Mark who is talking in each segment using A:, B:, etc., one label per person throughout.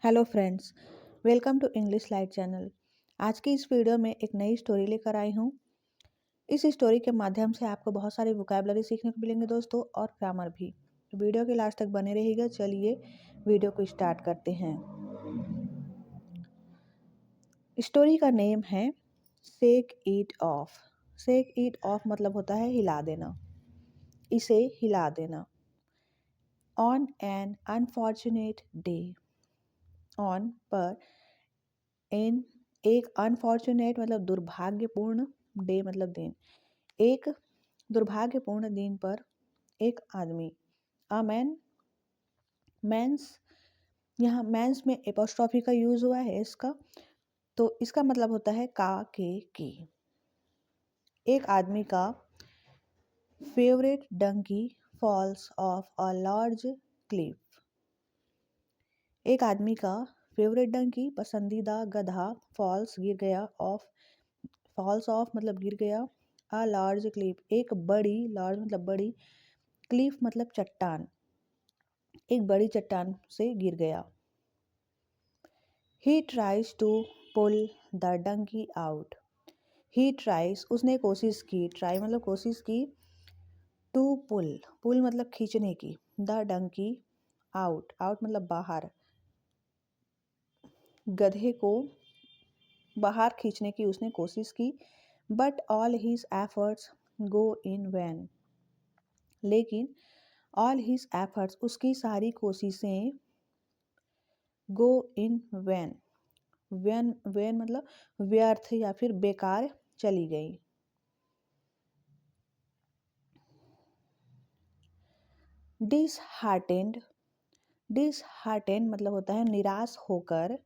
A: Hello friends, welcome to English light channel. आज की इस वीडियो में एक नई स्टोरी लेकर आई हूँ। इस स्टोरी के माध्यम से आपको बहुत सारी वोकैबुलरी सीखने को मिलेंगे दोस्तों, और ग्रामर भी। तो वीडियो के लास्ट तक बने रहिएगा। चलिए वीडियो को स्टार्ट करते हैं। स्टोरी का नेम है shake it of. Shake it of मतलब होता है हिला देना, इसे हिला देना। On an unfortunate day, on पर, इन एक, अनफॉर्चुनेट मतलब दुर्भाग्यपूर्ण, डे मतलब दिन, एक दुर्भाग्यपूर्ण दिन पर एक आदमी। अ मैन, मैंस, यहाँ मैंस में एपोस्ट्रॉफी का यूज हुआ है इसका, तो इसका मतलब होता है का के की। एक आदमी का favourite donkey falls off a large cliff. एक आदमी का फेवरेट डंकी पसंदीदा गधा फॉल्स गिर गया, ऑफ, फॉल्स ऑफ मतलब गिर गया, अ लार्ज क्लिफ एक बड़ी, लार्ज मतलब बड़ी, क्लिफ मतलब चट्टान, एक बड़ी चट्टान से गिर गया। He tries to pull the donkey out. He tries उसने कोशिश की, ट्राई मतलब कोशिश की, टू पुल, पुल मतलब खींचने की, द डंकी आउट, आउट मतलब बाहर, गधे को बाहर खींचने की उसने कोशिश की। But all his efforts go in vain, लेकिन ऑल हिज एफर्ट्स उसकी सारी कोशिशें, go in vain, vain vain मतलब व्यर्थ या फिर बेकार चली गई। डिसहार्टेंड, डिसहार्टेंड मतलब होता है निराश होकर।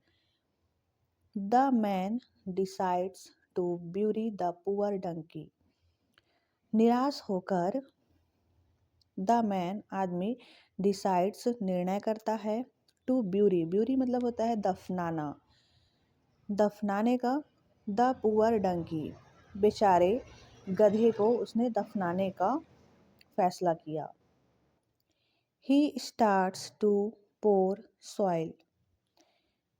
A: The man decides to bury the poor donkey, निराश होकर, द मैन आदमी, डिसाइड्स निर्णय करता है, टू ब्यूरी, ब्यूरी मतलब होता है दफनाना, दफनाने का, द पुअर डंकी बेचारे गधे को उसने दफनाने का फैसला किया। He starts to pour soil,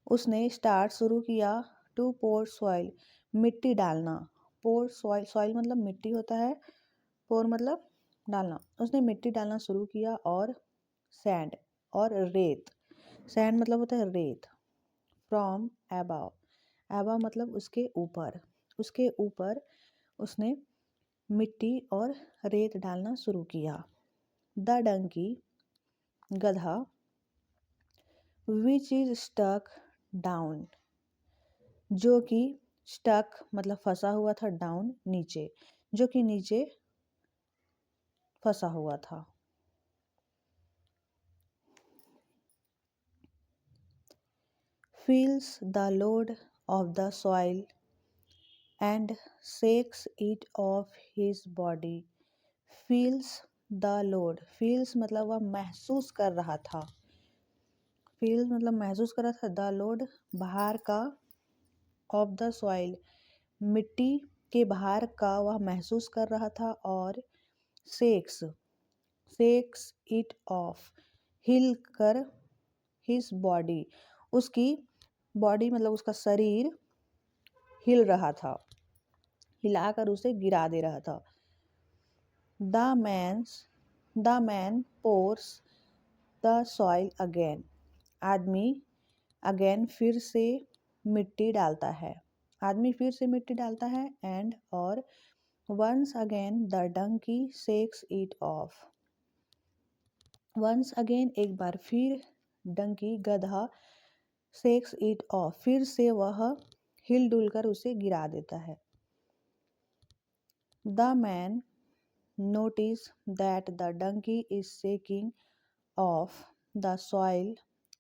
A: उसने स्टार्ट शुरू किया, टू पोर सॉइल मिट्टी डालना, पोर सॉइल, सॉइल मतलब मिट्टी होता है, पोर मतलब डालना, उसने मिट्टी डालना शुरू किया, और सैंड और रेत, सैंड मतलब होता है रेत, फ्रॉम अबव, अबव मतलब उसके ऊपर, उसके ऊपर उसने मिट्टी और रेत डालना शुरू किया। द डंकी गधा, विच इज स्टक डाउन, जो कि स्टक मतलब फंसा हुआ था, डाउन नीचे, जो कि नीचे फंसा हुआ था। feels the load of the soil and shakes it off his body। feels the load, feels मतलब वह महसूस कर रहा था, feels मतलब महसूस कर रहा था, the load भार का, of the soil मिट्टी के भार का वह महसूस कर रहा था, और shakes, shakes it off हिल कर, his body उसकी बॉडी मतलब उसका शरीर हिल रहा था, हिलाकर उसे गिरा दे रहा था। The man's, the man pours the soil again, आदमी अगेन फिर से मिट्टी डालता है, आदमी फिर से मिट्टी डालता है, एंड और once again the donkey shakes it off, once again एक बार फिर, डंकी गधा, शेक्स इट ऑफ फिर से वह हिल डुल कर उसे गिरा देता है। The man notice that the donkey is shaking off the soil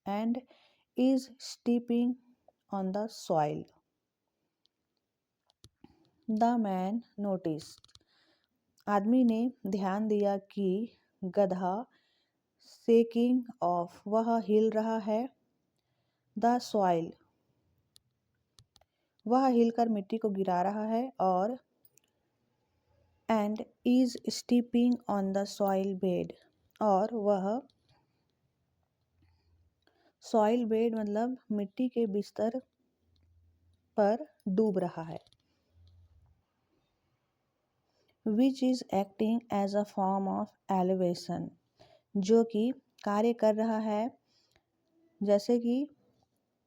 A: and is stepping on the soil। The man noticed, आदमी ने ध्यान दिया कि गधा shaking off वह हिल रहा है, the soil वह हिलकर मिट्टी को गिरा रहा है, और and is stepping on the soil bed और वह सॉइल बेड मतलब मिट्टी के बिस्तर पर डूब रहा है। Which is acting as a form of elevation, जो कि कार्य कर रहा है जैसे कि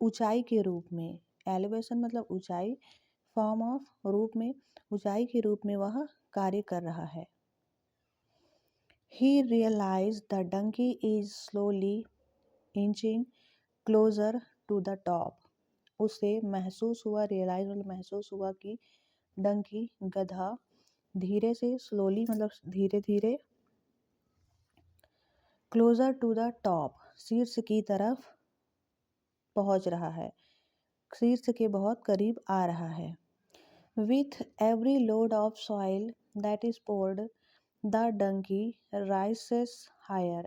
A: ऊंचाई के रूप में। एलिवेशन मतलब ऊंचाई, फॉर्म ऑफ रूप में, ऊंचाई के रूप में वह कार्य कर रहा है। He realized the donkey is slowly inching closer to the top. उसे महसूस हुआ, रियलाइज मतलब महसूस हुआ कि डंकी गधा धीरे से, स्लोली मतलब धीरे धीरे, क्लोजर टू द टॉप शीर्ष की तरफ पहुंच रहा है, शीर्ष के बहुत करीब आ रहा है। With every load of soil that is poured, the donkey rises higher.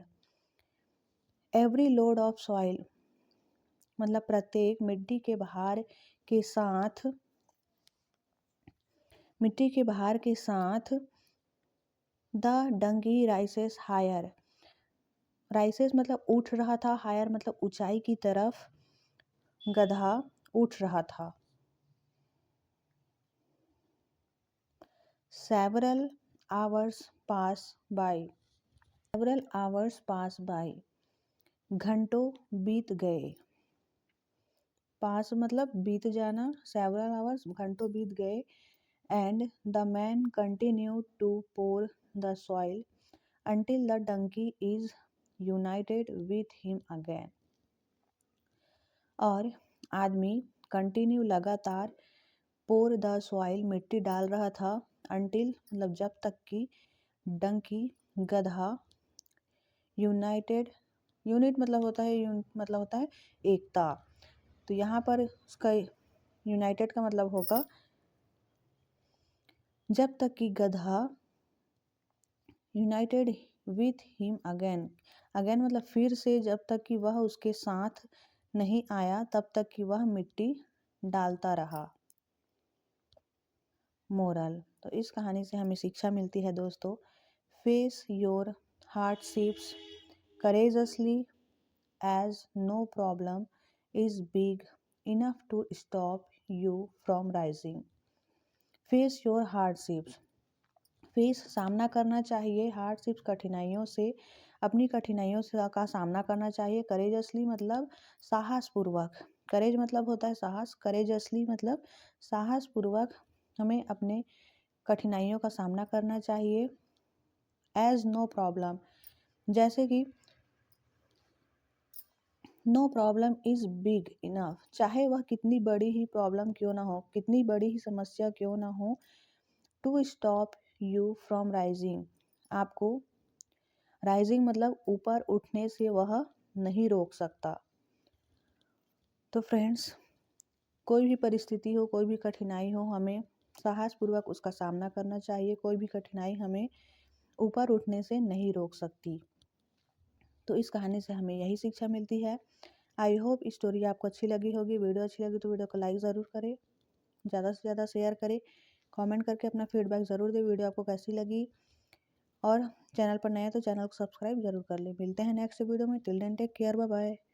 A: Every load of soil मतलब प्रत्येक मिट्टी के भार के साथ, मिट्टी के भार के साथ the donkey rises higher, rises मतलब उठ रहा था, हायर मतलब ऊंचाई की तरफ गधा उठ रहा था। Several hours pass by. Several hours pass by. घंटों बीत गए। पास मतलब बीत जाना, several hours घंटों बीत गए। And the man continued to pour the soil until the donkey is united with him again. और आदमी कंटिन्यू लगातार, पोर द सॉइल मिट्टी डाल रहा था, अंटिल मतलब जब तक कि, डंकी गधा, यूनाइटेड, यूनिट मतलब होता है, मतलब होता है एकता। तो यहाँ पर उसका यूनाइटेड का मतलब होगा जब तक कि गधा United with him again, again मतलब फिर से, जब तक कि वह उसके साथ नहीं आया तब तक कि वह मिट्टी डालता रहा। मोरल, तो इस कहानी से हमें शिक्षा मिलती है दोस्तों, face your hardships courageously as no problem is big enough to stop you from rising. Face your hardships, face सामना करना चाहिए, हार्डशिप्स कठिनाइयों से, अपनी कठिनाइयों से का सामना करना चाहिए। करेजसली मतलब साहसपूर्वक, करेज मतलब होता है साहस, करेजसली मतलब साहसपूर्वक हमें अपने कठिनाइयों का सामना करना चाहिए। एज नो प्रॉब्लम, जैसे कि no problem is big enough, चाहे वह कितनी बड़ी ही प्रॉब्लम क्यों ना हो, कितनी बड़ी ही समस्या क्यों ना हो, to stop you from rising, आपको राइजिंग मतलब ऊपर उठने से वह नहीं रोक सकता। तो फ्रेंड्स, कोई भी परिस्थिति हो, कोई भी कठिनाई हो, हमें साहसपूर्वक उसका सामना करना चाहिए। कोई भी कठिनाई हमें ऊपर उठने से नहीं रोक सकती। तो इस कहानी से हमें यही शिक्षा मिलती है। आई होप स्टोरी आपको अच्छी लगी होगी। वीडियो अच्छी लगी तो वीडियो को लाइक ज़रूर करें, ज़्यादा से ज़्यादा शेयर करें, कमेंट करके अपना फीडबैक ज़रूर दें वीडियो आपको कैसी लगी। और चैनल पर नए हैं तो चैनल को सब्सक्राइब जरूर कर लें। मिलते हैं नेक्स्ट वीडियो में। Till then take care, bye bye.